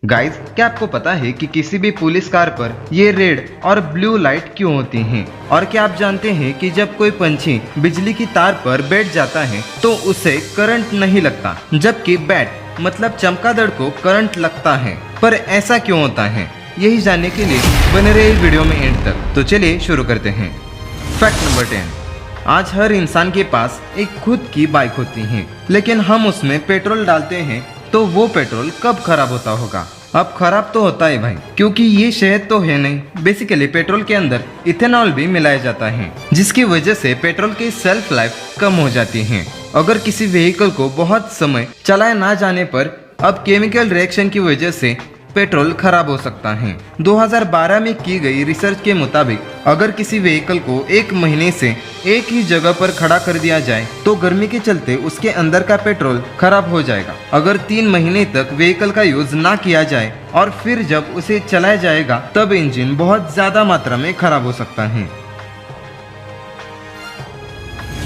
Guys, क्या आपको पता है कि किसी भी पुलिस कार पर ये रेड और ब्लू लाइट क्यों होती हैं? और क्या आप जानते हैं कि जब कोई पंछी बिजली की तार पर बैठ जाता है तो उसे करंट नहीं लगता, जबकि बैट मतलब चमगादड़ को करंट लगता है। पर ऐसा क्यों होता है, यही जानने के लिए बने रहे वीडियो में एंड तक। तो चलिए शुरू करते हैं। Fact number 10। आज हर इंसान के पास एक खुद की बाइक होती है, लेकिन हम उसमें पेट्रोल डालते हैं तो वो पेट्रोल कब खराब होता होगा? अब खराब तो होता है भाई, क्योंकि ये शहद तो है नहीं। बेसिकली पेट्रोल के अंदर इथेनॉल भी मिलाया जाता है, जिसकी वजह से पेट्रोल की सेल्फ लाइफ कम हो जाती है। अगर किसी व्हीकल को बहुत समय चलाए ना जाने पर अब केमिकल रिएक्शन की वजह से पेट्रोल खराब हो सकता है। 2012 में की गई रिसर्च के मुताबिक अगर किसी व्हीकल को एक महीने से एक ही जगह पर खड़ा कर दिया जाए तो गर्मी के चलते उसके अंदर का पेट्रोल खराब हो जाएगा। अगर 3 महीने तक व्हीकल का यूज ना किया जाए और फिर जब उसे चलाया जाएगा तब इंजन बहुत ज्यादा मात्रा में खराब हो सकता है।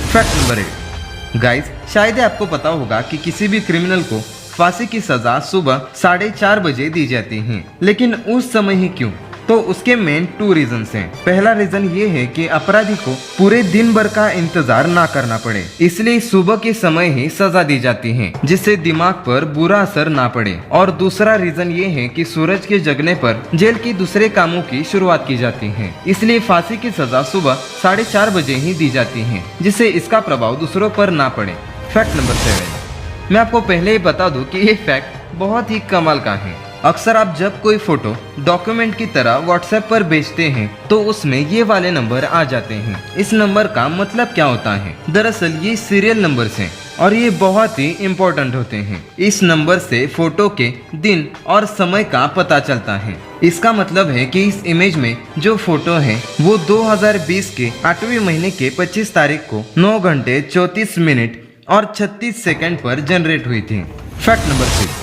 Fact number 8। गाइस, शायद आपको पता होगा कि किसी भी क्रिमिनल को फांसी की सजा सुबह 4:30 बजे दी जाती है, लेकिन उस समय ही क्यों? तो उसके मेन 2 रीजंस हैं। पहला रीजन ये है कि अपराधी को पूरे दिन भर का इंतजार ना करना पड़े, इसलिए सुबह के समय ही सजा दी जाती है, जिससे दिमाग पर बुरा असर ना पड़े। और दूसरा रीजन ये है कि सूरज के जगने पर जेल के दूसरे कामों की शुरुआत की जाती है, इसलिए फांसी की सजा सुबह 4:30 बजे ही दी जाती है, जिससे इसका प्रभाव दूसरों पर ना पड़े। Fact number 7। मैं आपको पहले ही बता दूं कि ये फैक्ट बहुत ही कमाल का है। अक्सर आप जब कोई फोटो डॉक्यूमेंट की तरह व्हाट्सएप पर भेजते हैं तो उसमें ये वाले नंबर आ जाते हैं। इस नंबर का मतलब क्या होता है? दरअसल ये सीरियल नंबर्स हैं और ये बहुत ही इम्पोर्टेंट होते हैं। इस नंबर से फोटो के दिन और समय का पता चलता है। इसका मतलब है कि इस इमेज में जो फोटो है वो 2020 के 8वें महीने के 25 तारीख को 9 घंटे 34 मिनट और 36 सेकंड पर जनरेट हुई थी। Fact number 6।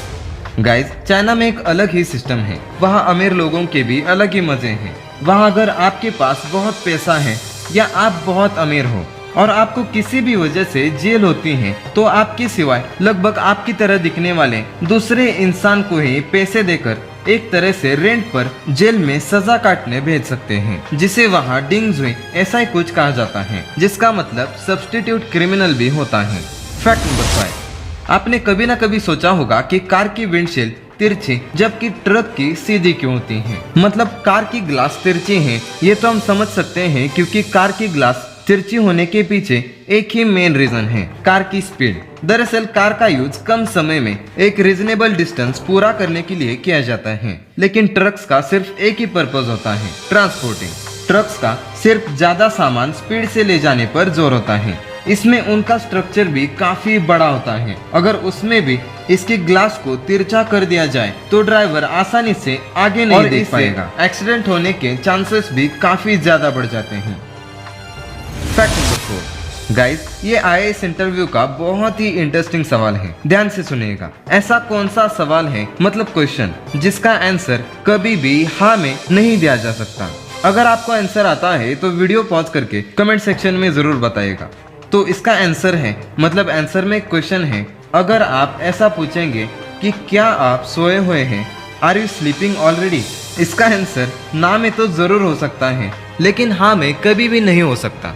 गाइस, चाइना में एक अलग ही सिस्टम है। वहाँ अमीर लोगों के भी अलग ही मजे हैं। वहाँ अगर आपके पास बहुत पैसा है या आप बहुत अमीर हो और आपको किसी भी वजह से जेल होती है तो आपके सिवाय लगभग आपकी तरह दिखने वाले दूसरे इंसान को ही पैसे देकर एक तरह से रेंट पर जेल में सजा काटने भेज सकते हैं, जिसे वहाँ डिंगजुई ऐसा ही कुछ कहा जाता है, जिसका मतलब सब्स्टिट्यूट क्रिमिनल भी होता है। Fact number 5। आपने कभी ना कभी सोचा होगा कि कार की विंडशील्ड तिरछी जबकि ट्रक की सीधी क्यों होती है? मतलब कार की ग्लास तिरछी है, ये तो हम समझ सकते हैं, क्योंकि कार की ग्लास तिरछी होने के पीछे एक ही मेन रीजन है, कार की स्पीड। दरअसल कार का यूज कम समय में एक रीजनेबल डिस्टेंस पूरा करने के लिए किया जाता है, लेकिन ट्रक्स का सिर्फ एक ही पर्पज होता है, ट्रांसपोर्टिंग। ट्रक्स का सिर्फ ज्यादा सामान स्पीड से ले जाने पर जोर होता है। इसमें उनका स्ट्रक्चर भी काफी बड़ा होता है। अगर उसमें भी इसकी ग्लास को तिरछा कर दिया जाए तो ड्राइवर आसानी से आगे नहीं देख पाएगा। एक्सीडेंट होने के चांसेस भी काफी ज्यादा बढ़ जाते हैं। Fact number 4। गाइस, ये आईएएस इंटरव्यू का बहुत ही इंटरेस्टिंग सवाल है, ध्यान से सुनिएगा। ऐसा कौन सा सवाल है, मतलब क्वेश्चन, जिसका आंसर कभी भी हाँ में नहीं दिया जा सकता? अगर आपको आंसर आता है तो वीडियो पॉज करके कमेंट सेक्शन में जरूर बताइएगा। तो इसका आंसर है, मतलब आंसर में क्वेश्चन है, अगर आप ऐसा पूछेंगे कि क्या आप सोए हुए हैं, आर यू स्लीपिंग ऑलरेडी, इसका आंसर ना में तो जरूर हो सकता है, लेकिन हाँ में कभी भी नहीं हो सकता।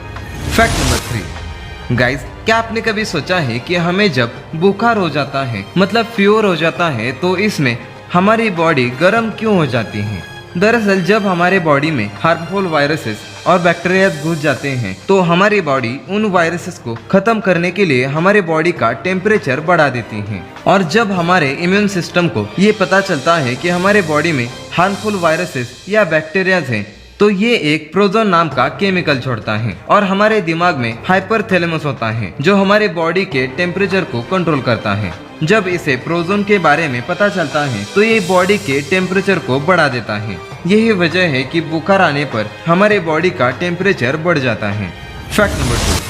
Fact number 3। गाइस, क्या आपने कभी सोचा है कि हमें जब बुखार हो जाता है, मतलब फीवर हो जाता है, तो इसमें हमारी बॉडी गर्म क्यों हो जाती है? दरअसल जब हमारे बॉडी में हार्मफुल वायरसेस और बैक्टीरिया घुस जाते हैं तो हमारी बॉडी उन वायरसेस को खत्म करने के लिए हमारे बॉडी का टेम्परेचर बढ़ा देती है। और जब हमारे इम्यून सिस्टम को ये पता चलता है कि हमारे बॉडी में हार्मफुल वायरसेस या बैक्टीरियाज हैं, तो ये एक प्रोजोन नाम का केमिकल छोड़ता है और हमारे दिमाग में हाइपरथैलेमस होता है, जो हमारे बॉडी के टेम्परेचर को कंट्रोल करता है। जब इसे प्रोजोन के बारे में पता चलता है तो ये बॉडी के टेम्परेचर को बढ़ा देता है। यही वजह है कि बुखार आने पर हमारे बॉडी का टेम्परेचर बढ़ जाता है। Fact number 2।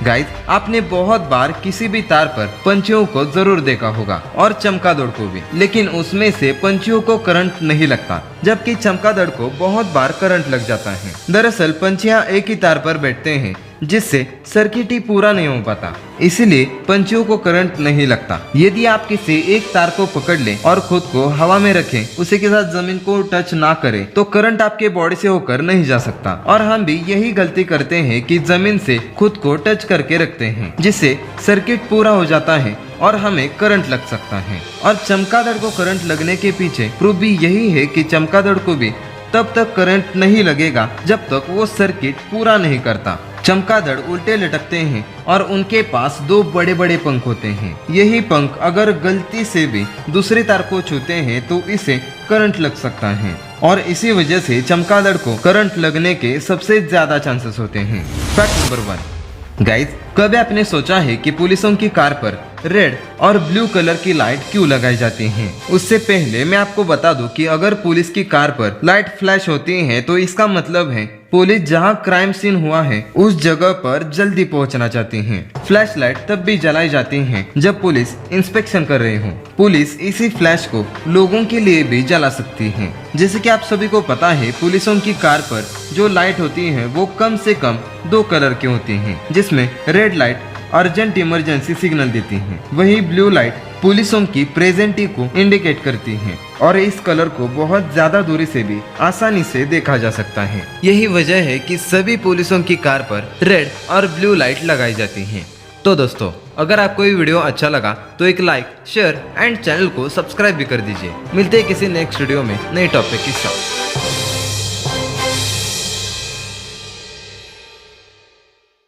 गाइस, आपने बहुत बार किसी भी तार पर पंछियों को जरूर देखा होगा और चमगादड़ को भी, लेकिन उसमें से पंछियों को करंट नहीं लगता, जबकि चमगादड़ को बहुत बार करंट लग जाता है। दरअसल पंछियां एक ही तार पर बैठते हैं, जिससे सर्किट ही पूरा नहीं हो पाता। इसलिए पंछियों को करंट नहीं लगता। यदि आप किसी एक तार को पकड़ लें और खुद को हवा में रखें, उसी के साथ जमीन को टच ना करें, तो करंट आपके बॉडी से होकर नहीं जा सकता। और हम भी यही गलती करते हैं कि जमीन से खुद को टच करके रखते हैं, जिससे सर्किट पूरा हो जाता है और हमें करंट लग सकता है। और चमगादड़ को करंट लगने के पीछे प्रूफ भी यही है कि चमगादड़ को भी तब तक करंट नहीं लगेगा जब तक वो सर्किट पूरा नहीं करता। चमगादड़ उल्टे लटकते हैं और उनके पास 2 बड़े बड़े पंख होते हैं। यही पंख अगर गलती से भी दूसरे तार को छूते हैं तो इसे करंट लग सकता है, और इसी वजह से चमगादड़ को करंट लगने के सबसे ज्यादा चांसेस होते हैं। Fact number 1। गाइस, कभी आपने सोचा है कि पुलिसों की कार पर रेड और ब्लू कलर की लाइट क्यों लगाई जाती हैं? उससे पहले मैं आपको बता दूं कि अगर पुलिस की कार पर लाइट फ्लैश होती है तो इसका मतलब है पुलिस जहां क्राइम सीन हुआ है उस जगह पर जल्दी पहुंचना चाहती है। फ्लैश लाइट तब भी जलाई जाती हैं जब पुलिस इंस्पेक्शन कर रही हो। पुलिस इसी फ्लैश को लोगों के लिए भी जला सकती है। जैसे कि आप सभी को पता है, पुलिसों की कार पर जो लाइट होती है वो कम से कम 2 कलर की होती हैं, जिसमें red light urgent emergency signal देती है, वही ब्लू लाइट पुलिसों की प्रेजेंटी को इंडिकेट करती है, और इस कलर को बहुत ज्यादा दूरी से भी आसानी से देखा जा सकता है। यही वजह है कि सभी पुलिसों की कार पर रेड और ब्लू लाइट लगाई जाती है। तो दोस्तों, अगर आपको ये वीडियो अच्छा लगा तो एक लाइक, शेयर एंड चैनल को सब्सक्राइब भी कर दीजिए। मिलते हैं किसी नेक्स्ट वीडियो में नए टॉपिक के साथ।